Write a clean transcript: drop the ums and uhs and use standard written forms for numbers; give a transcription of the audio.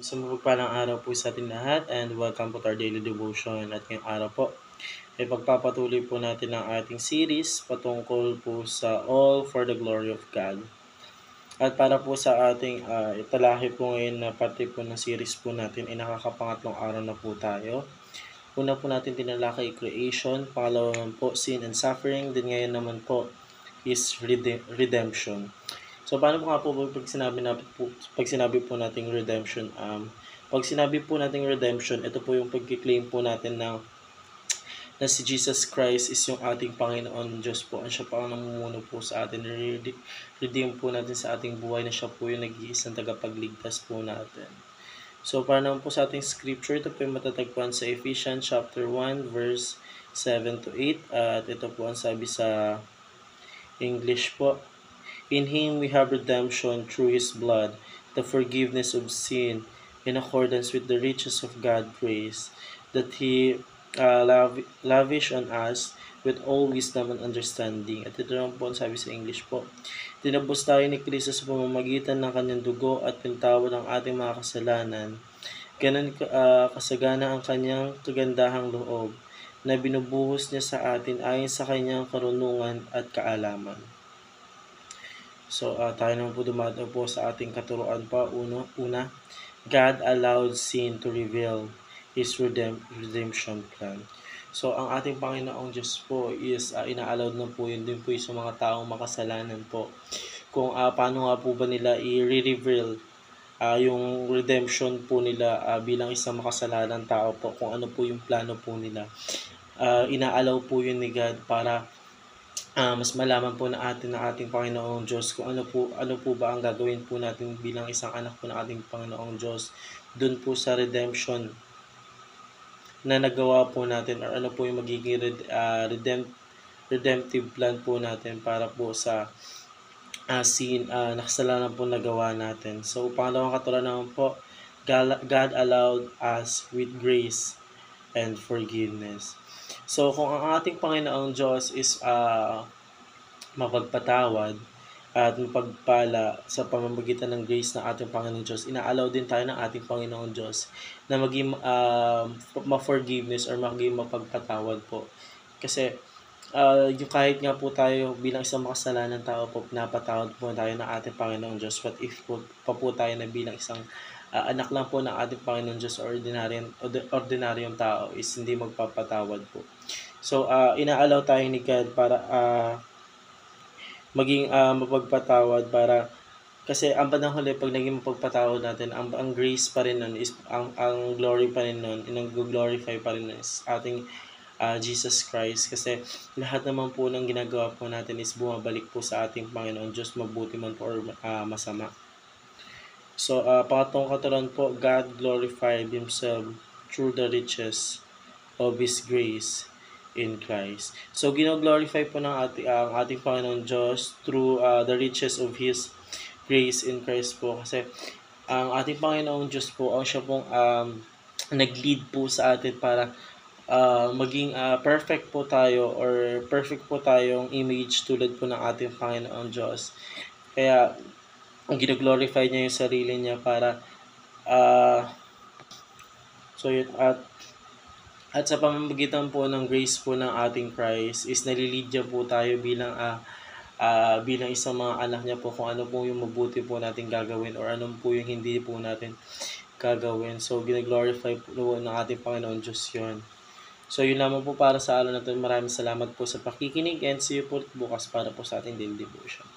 Isang mapagpalang araw po sa ating lahat and welcome po to our daily devotion. At ngayong araw po, ay pagpapatuloy po natin ang ating series patungkol po sa All for the Glory of God. At para po sa ating italahi po ngayon na parte po ng series po natin ay nakakapangatlong araw na po tayo. Una po natin tinalakay creation, pangalawa naman po sin and suffering, then ngayon naman po is redemption. So paano po nga po pag sinabi po nating redemption, pag sinabi po nating redemption, ito po yung pagki-claim po natin na si Jesus Christ is yung ating Panginoon Diyos po. Siya po ang namumuno po sa atin. Redeem po natin sa ating buhay na siya po yung nag-iisang tagapagligtas po natin. So para naman po sa ating scripture, ito po yung matatagpuan sa Ephesians chapter 1 verse 7 to 8. At ito po ang sabi sa English po. In Him we have redemption through His blood, the forgiveness of sin, in accordance with the riches of God's grace, that He lavish on us with all wisdom and understanding. At ito naman po ang sabi sa English po. Tinubos tayo ni Kristo sa pamamagitan ng kanyang dugo at pinatawad ang ating mga kasalanan. Ganun kasagana ang kanyang kagandahang loob na binubuhos niya sa atin ayon sa kanyang karunungan at kaalaman. So, tayo naman po dumadaan po sa ating katuruan pa. Una, God allowed sin to reveal His redemption plan. So, ang ating Panginoong Diyos po is ina-allowed na po yun din po sa mga taong makasalanan po. Kung paano nga po ba nila i-reveal yung redemption po nila bilang isang makasalanan tao po, kung ano po yung plano po nila. Ina-allow po yun ni God para mas malaman po na ating Panginoong Diyos kung ano po ba ang gagawin po natin bilang isang anak po ng ating Panginoong Diyos dun po sa redemption na nagawa po natin, or ano po yung magiging redemptive plan po natin para po sa nakasalanan po nagawa natin. So pangalawang katulad naman po, God allowed us with grace and forgiveness. So, kung ang ating Panginoong Diyos is mapagpatawad at mapagpala sa pamamagitan ng grace ng ating Panginoong Diyos, ina-allow din tayo ng ating Panginoong Diyos na maging ma-forgiveness or maging mapagpatawad po. Kasi, yung kahit nga po tayo bilang isang makasalanan tao po, pinapatawad po tayo ng ating Panginoong Diyos. What if pa po tayo na bilang isang anak lang po ng ating Panginoon Diyos, ordinaryong tao is hindi magpapatawad po. So, ina-allow tayo ni God para maging mapagpatawad, para kasi ang bandang huli, pag naging mapagpatawad natin, ang grace pa rin nun is, ang glory pa rin nun, nag-glorify pa rin nun is ating Jesus Christ. Kasi lahat naman po ng ginagawa po natin is bumabalik po sa ating Panginoon Diyos, mabuti man po or masama. So, pangatong katulad po, God glorified Himself through the riches of His grace in Christ. So, gino-glorify po ang ating Panginoon Diyos through the riches of His grace in Christ po. Kasi ang ating Panginoong Diyos po, ang siya pong nag-lead po sa atin para maging perfect po tayo, or perfect po tayong image tulad po ng ating Panginoong Diyos. Kaya, gino-glorify niya yung sarili niya para so yun, at sa pamamagitan po ng grace po ng ating Christ is nalilid niya po tayo bilang isang mga anak niya po, kung ano po yung mabuti po natin gagawin or ano po yung hindi po natin gagawin. So, gina-glorify po ng ating Panginoon Diyos yun. So, yun lamang po para sa araw na ito. Maraming salamat po sa pakikinig and see you po bukas para po sa ating daily devotion.